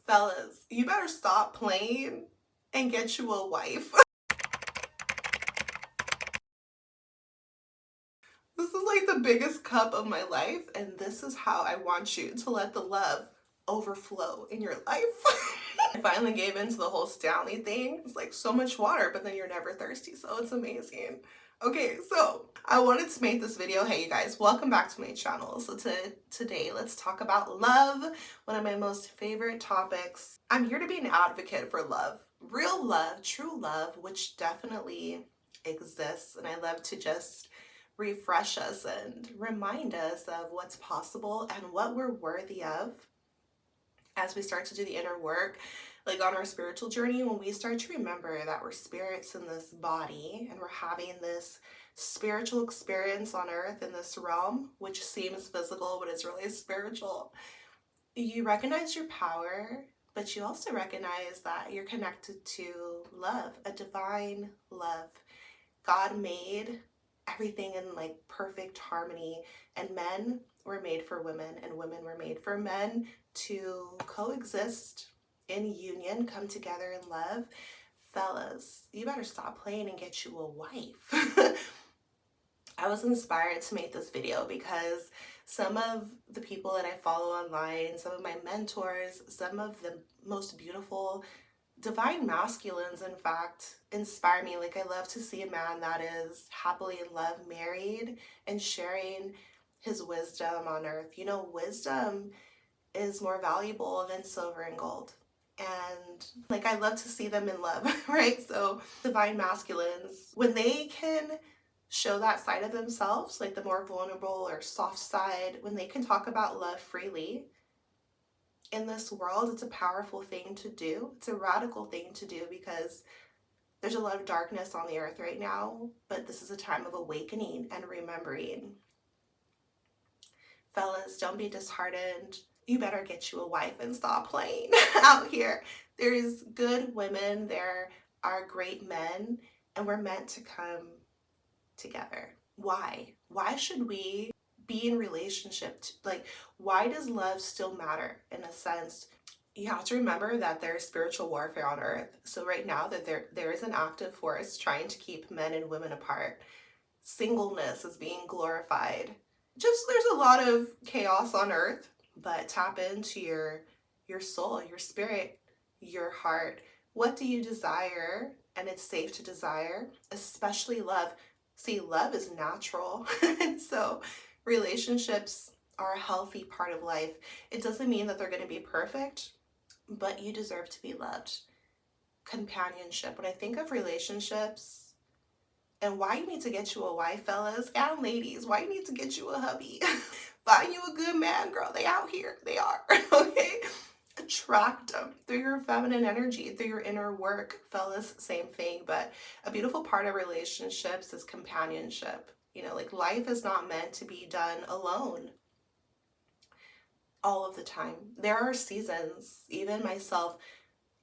Fellas, you better stop playing and get you a wife. This is like the biggest cup of my life, and this is how I want you to let the love overflow in your life. I finally gave into the whole Stanley thing. It's like so much water, but then you're never thirsty, so it's amazing. Okay, so I wanted to make this video. Hey, you guys, welcome back to my channel. So today, let's talk about love, one of my most favorite topics. I'm here to be an advocate for love, real love, true love, which definitely exists, and I love to just refresh us and remind us of what's possible and what we're worthy of as we start to do the inner work, like on our spiritual journey. When we start to remember that we're spirits in this body and we're having this spiritual experience on earth in this realm, which seems physical but is really spiritual, you recognize your power, but you also recognize that you're connected to love, a divine love. God made everything in like perfect harmony, and men were made for women and women were made for men to coexist in union, come together in love. Fellas, you better stop playing and get you a wife. I was inspired to make this video because some of the people that I follow online, some of my mentors, some of the most beautiful divine masculines, in fact, inspire me. Like, I love to see a man that is happily in love, married, and sharing his wisdom on earth. You know, wisdom is more valuable than silver and gold. And like, I love to see them in love, right? So divine masculines, when they can show that side of themselves, like the more vulnerable or soft side, when they can talk about love freely in this world, it's a powerful thing to do. It's a radical thing to do because there's a lot of darkness on the earth right now, but this is a time of awakening and remembering. Fellas, don't be disheartened. You better get you a wife and stop playing out here. There's good women, there are great men, and we're meant to come together. Why? Why should we be in relationship? Like, why does love still matter in a sense? You have to remember that there's spiritual warfare on earth. So right now that there is an active force trying to keep men and women apart. Singleness is being glorified. Just there's a lot of chaos on earth, but tap into your soul, your spirit, your heart. What do you desire? And it's safe to desire, especially love. See, love is natural. And so relationships are a healthy part of life. It doesn't mean that they're going to be perfect, but you deserve to be loved. Companionship. When I think of relationships and why you need to get you a wife, fellas and ladies, why you need to get you a hubby. Find you a good man, girl. They out here. They are. Okay? Attract them through your feminine energy, through your inner work. Fellas, same thing. But a beautiful part of relationships is companionship. You know, like, life is not meant to be done alone all of the time. There are seasons. Even myself,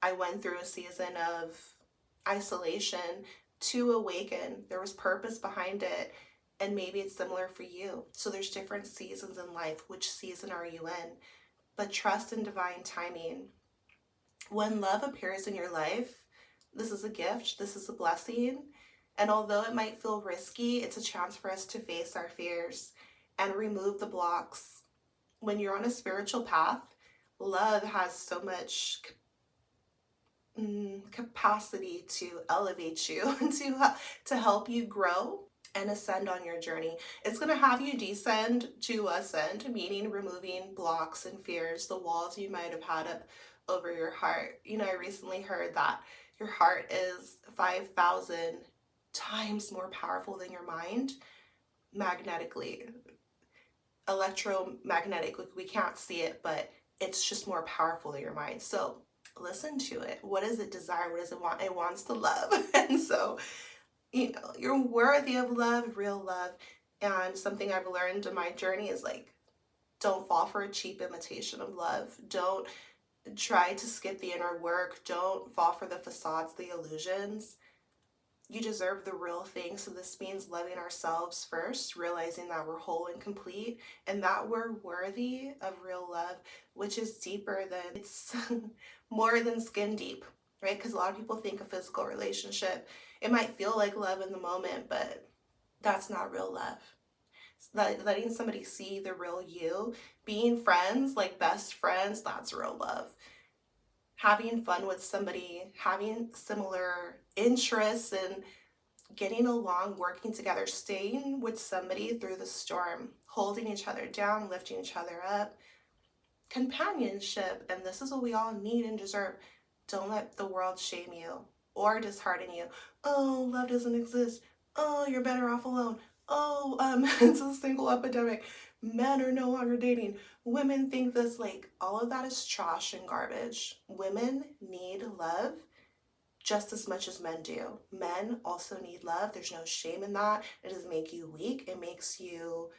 I went through a season of isolation to awaken. There was purpose behind it, and maybe it's similar for you. So there's different seasons in life. Which season are you in? But trust in divine timing. When love appears in your life, this is a gift, this is a blessing. And although it might feel risky, it's a chance for us to face our fears and remove the blocks. When you're on a spiritual path, love has so much capacity to elevate you, to help you grow and ascend on your journey. It's going to have you descend to ascend, meaning removing blocks and fears, the walls you might have had up over your heart. You know, I recently heard that your heart is 5,000 times more powerful than your mind magnetically, electromagnetic. We can't see it, but it's just more powerful than your mind. So listen to it. What does it desire? What does it want? It wants to love. And so, you know, you're worthy of love, real love. And something I've learned in my journey is, like, don't fall for a cheap imitation of love. Don't try to skip the inner work. Don't fall for the facades, the illusions. You deserve the real thing. So this means loving ourselves first, realizing that we're whole and complete, and that we're worthy of real love, which is deeper than, it's more than skin deep, right? Because a lot of people think a physical relationship, it might feel like love in the moment, but that's not real love. Letting somebody see the real you, being friends, like best friends, that's real love. Having fun with somebody, having similar interests, and getting along, working together, staying with somebody through the storm, holding each other down, lifting each other up, companionship. And this is what we all need and deserve. Don't let the world shame you or dishearten you. Oh, love doesn't exist. Oh, you're better off alone. Oh, it's a single epidemic. Men are no longer dating. Women think this. Like, all of that is trash and garbage. Women need love just as much as men do. Men also need love. There's no shame in that. It doesn't make you weak. It makes you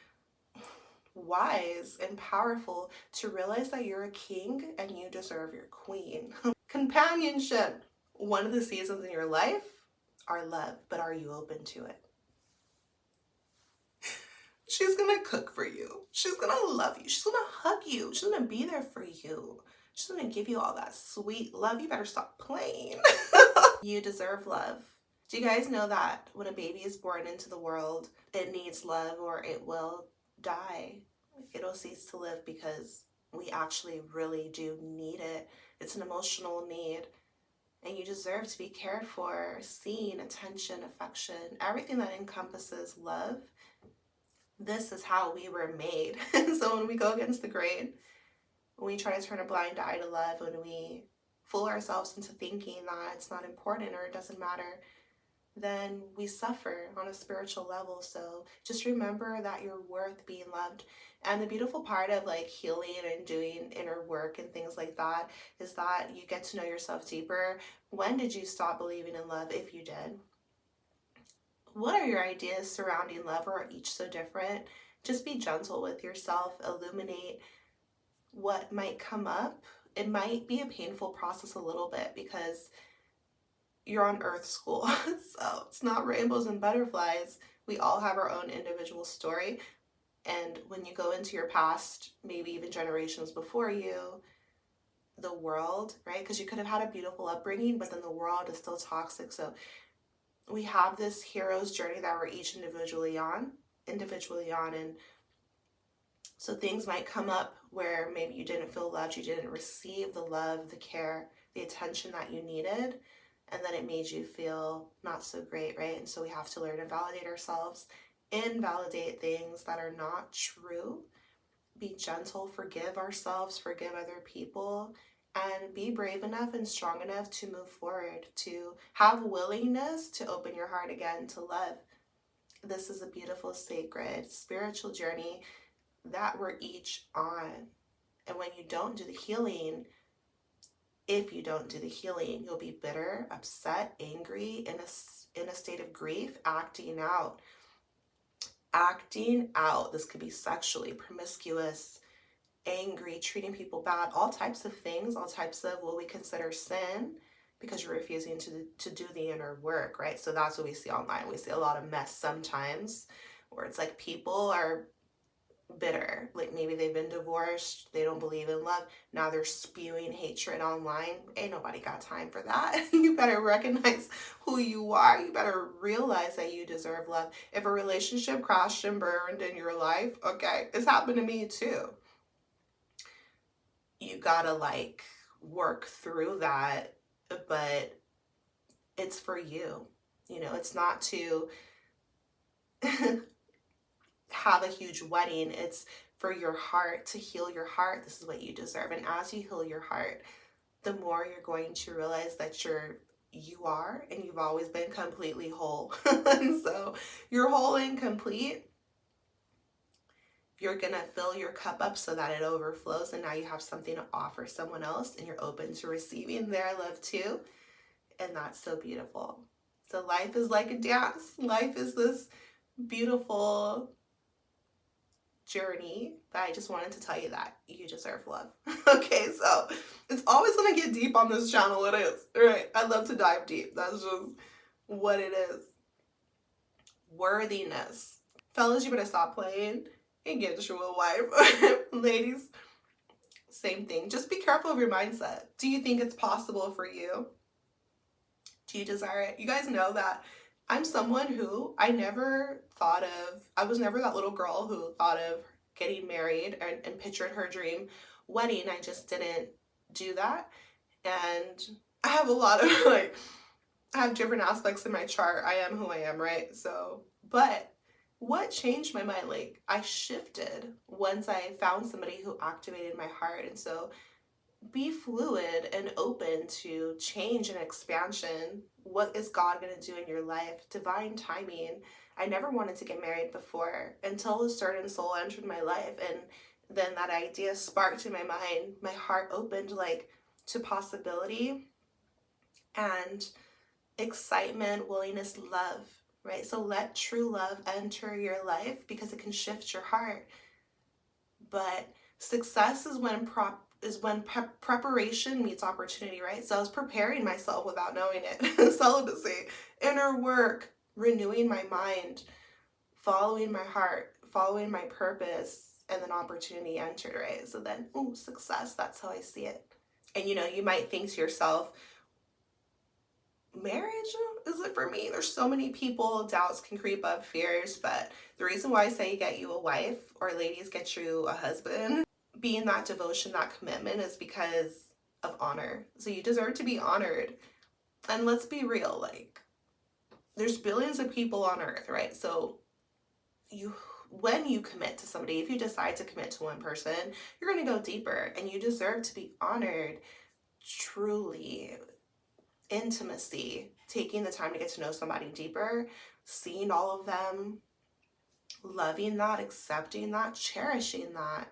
wise and powerful to realize that you're a king and you deserve your queen. Companionship. One of the seasons in your life are love, but are you open to it? She's gonna cook for you. She's gonna love you. She's gonna hug you. She's gonna be there for you. She's gonna give you all that sweet love. You better stop playing. You deserve love. Do you guys know that when a baby is born into the world, it needs love or it will die? It'll cease to live because we actually really do need it. It's an emotional need. And you deserve to be cared for, seen, attention, affection, everything that encompasses love. This is how we were made. So when we go against the grain, when we try to turn a blind eye to love, when we fool ourselves into thinking that it's not important or it doesn't matter, then we suffer on a spiritual level. So just remember that you're worth being loved. And the beautiful part of like healing and doing inner work and things like that is that you get to know yourself deeper. When did you stop believing in love, if you did? What are your ideas surrounding love, or are each so different? Just be gentle with yourself, illuminate what might come up. It might be a painful process a little bit because you're on earth school. So it's not rainbows and butterflies. We all have our own individual story. And when you go into your past, maybe even generations before you, the world, right? Because you could have had a beautiful upbringing, but then the world is still toxic. So we have this hero's journey that we're each individually on. And so things might come up where maybe you didn't feel loved, you didn't receive the love, the care, the attention that you needed, and then it made you feel not so great, right? And so we have to learn to validate ourselves, invalidate things that are not true, be gentle, forgive ourselves, forgive other people, and be brave enough and strong enough to move forward, to have willingness to open your heart again to love. This is a beautiful, sacred, spiritual journey that we're each on. And when you don't do the healing, if you don't do the healing, you'll be bitter, upset, angry, in a state of grief, acting out. This could be sexually, promiscuous, angry, treating people bad, all types of things, all types of what we consider sin, because you're refusing to do the inner work, right? So that's what we see online. We see a lot of mess sometimes where it's like people are bitter, like maybe they've been divorced, they don't believe in love, now they're spewing hatred online. Ain't nobody got time for that. You better recognize who you are. You better realize that you deserve love. If a relationship crashed and burned in your life, okay, it's happened to me too. You gotta like work through that, but it's for you. You know, it's not to have a huge wedding. It's for your heart, to heal your heart. This is what you deserve. And as you heal your heart, the more you're going to realize that you are and you've always been completely whole. And so you're whole and complete. You're gonna fill your cup up so that it overflows, and now you have something to offer someone else, and you're open to receiving their love too. And that's so beautiful. So life is like a dance. Life is this beautiful journey that I just wanted to tell you that you deserve love. Okay, so it's always gonna get deep on this channel. It is, right? I love to dive deep. That's just what it is. Worthiness. Fellas, you better stop playing and get you a wife. Ladies, same thing. Just be careful of your mindset. Do you think it's possible for you? Do you desire it? You guys know that I'm someone who I was never that little girl who thought of getting married and pictured her dream wedding. I just didn't do that. And I have a lot of like, I have different aspects in my chart. I am who I am, right? So, but what changed my mind? Like, I shifted once I found somebody who activated my heart. And so be fluid and open to change and expansion. What is God going to do in your life? Divine timing. I never wanted to get married before until a certain soul entered my life, and then that idea sparked in my mind. My heart opened like to possibility and excitement, willingness, love, right? So let true love enter your life because it can shift your heart. But success is when preparation meets opportunity, right? So I was preparing myself without knowing it. Celibacy, inner work, renewing my mind, following my heart, following my purpose, and then opportunity entered, right? So then, ooh, success, that's how I see it. And you might think to yourself, marriage, is it for me? There's so many people, doubts can creep up, fears, but the reason why I say get you a wife, or ladies, get you a husband, being that devotion, that commitment, is because of honor. So you deserve to be honored. And let's be real, like, there's billions of people on earth, right? So when you commit to somebody, if you decide to commit to one person, you're going to go deeper, and you deserve to be honored. Truly, intimacy, taking the time to get to know somebody deeper, seeing all of them, loving that, accepting that, cherishing that.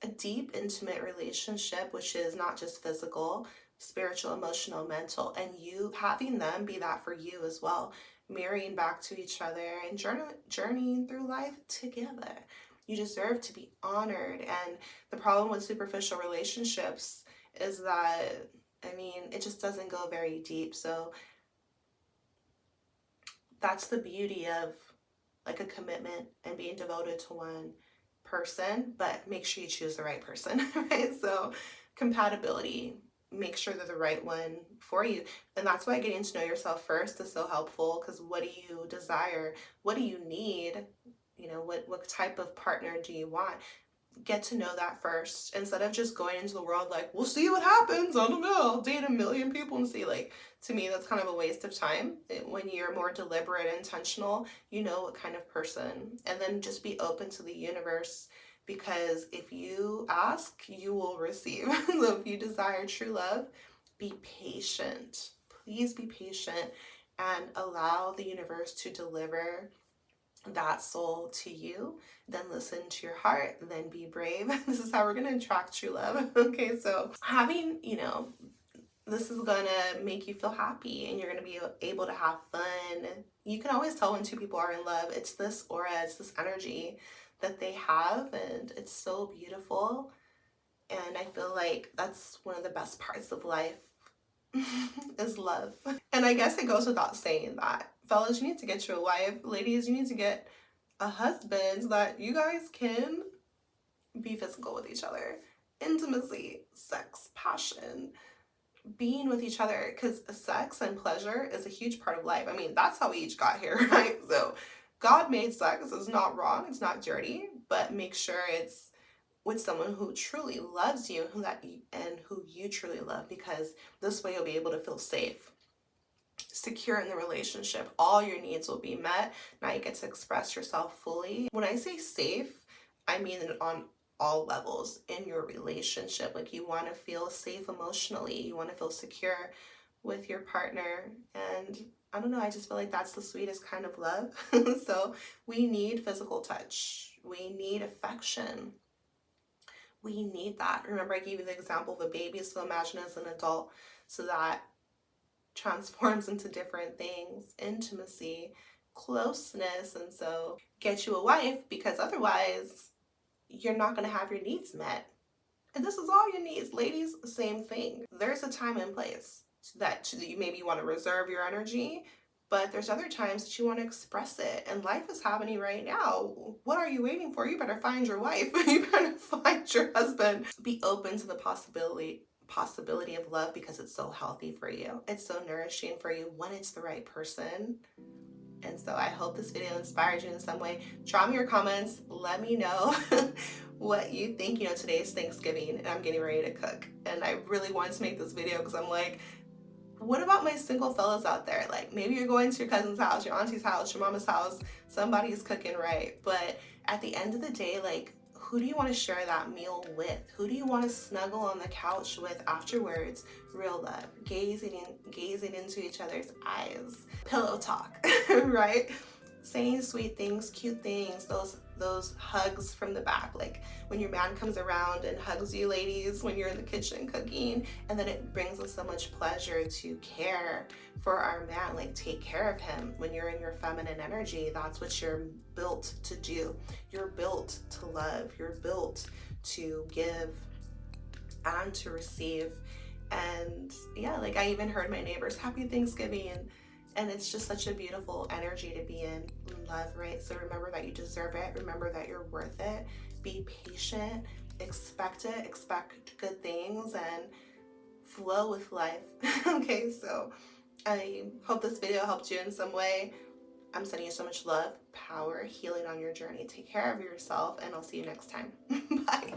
A deep, intimate relationship, which is not just physical, spiritual, emotional, mental, and you having them be that for you as well, marrying back to each other and journeying through life together. You deserve to be honored. And the problem with superficial relationships is that, I mean, it just doesn't go very deep. So that's the beauty of like a commitment and being devoted to one person, but make sure you choose the right person, right? So compatibility, make sure they're the right one for you. And that's why getting to know yourself first is so helpful, because what do you desire? What do you need? What type of partner do you want? Get to know that first, instead of just going into the world like, we'll see what happens, I don't know, I'll date a million people and see. Like, to me, that's kind of a waste of time. When you're more deliberate and intentional, you know what kind of person. And then just be open to the universe, because if you ask, you will receive. So if you desire true love, be patient. Please be patient and allow the universe to deliver that soul to you. Then listen to your heart, then be brave. This is how we're going to attract true love. Okay, so having, this is going to make you feel happy, and you're going to be able to have fun. You can always tell when two people are in love. It's this aura, it's this energy that they have, and it's so beautiful. And I feel like that's one of the best parts of life is love. And I guess it goes without saying that, fellas, you need to get you a wife. Ladies, you need to get a husband so that you guys can be physical with each other. Intimacy, sex, passion, being with each other, because sex and pleasure is a huge part of life. I mean, that's how we each got here, right? So God made sex. It's not wrong, it's not dirty, but make sure it's with someone who truly loves you, and who you truly love, because this way you'll be able to feel safe, secure in the relationship. All your needs will be met. Now you get to express yourself fully. When I say safe, I mean on all levels in your relationship. Like, you want to feel safe emotionally, you want to feel secure with your partner. And I don't know, I just feel like that's the sweetest kind of love. So we need physical touch, we need affection, we need that. Remember, I gave you the example of a baby, so imagine as an adult. So that transforms into different things, intimacy, closeness. And so get you a wife, because otherwise you're not going to have your needs met. And this is all your needs. Ladies, same thing. There's a time and place that you maybe want to reserve your energy, but there's other times that you want to express it, and life is happening right now. What are you waiting for? You better find your wife. You better find your husband. Be open to the possibility of love, because it's so healthy for you. It's so nourishing for you when it's the right person. And so I hope this video inspires you in some way. Drop me your comments. Let me know what you think. You know, today's Thanksgiving and I'm getting ready to cook. And I really wanted to make this video because I'm like, what about my single fellas out there? Like, maybe you're going to your cousin's house, your auntie's house, your mama's house, somebody's cooking, right? But at the end of the day, like, who do you want to share that meal with? Who do you want to snuggle on the couch with afterwards? Real love, gazing into each other's eyes, pillow talk, right? Saying sweet things, cute things, those hugs from the back, like when your man comes around and hugs you, ladies, when you're in the kitchen cooking, and then it brings us so much pleasure to care for our man, like take care of him. When you're in your feminine energy, that's what you're built to do. You're built to love, you're built to give and to receive. And yeah, like I even heard my neighbors, happy Thanksgiving. And it's just such a beautiful energy to be in love, right? So remember that you deserve it. Remember that you're worth it. Be patient, expect it, expect good things, and flow with life. Okay, so I hope this video helped you in some way. I'm sending you so much love, power, healing on your journey. Take care of yourself, and I'll see you next time. Bye.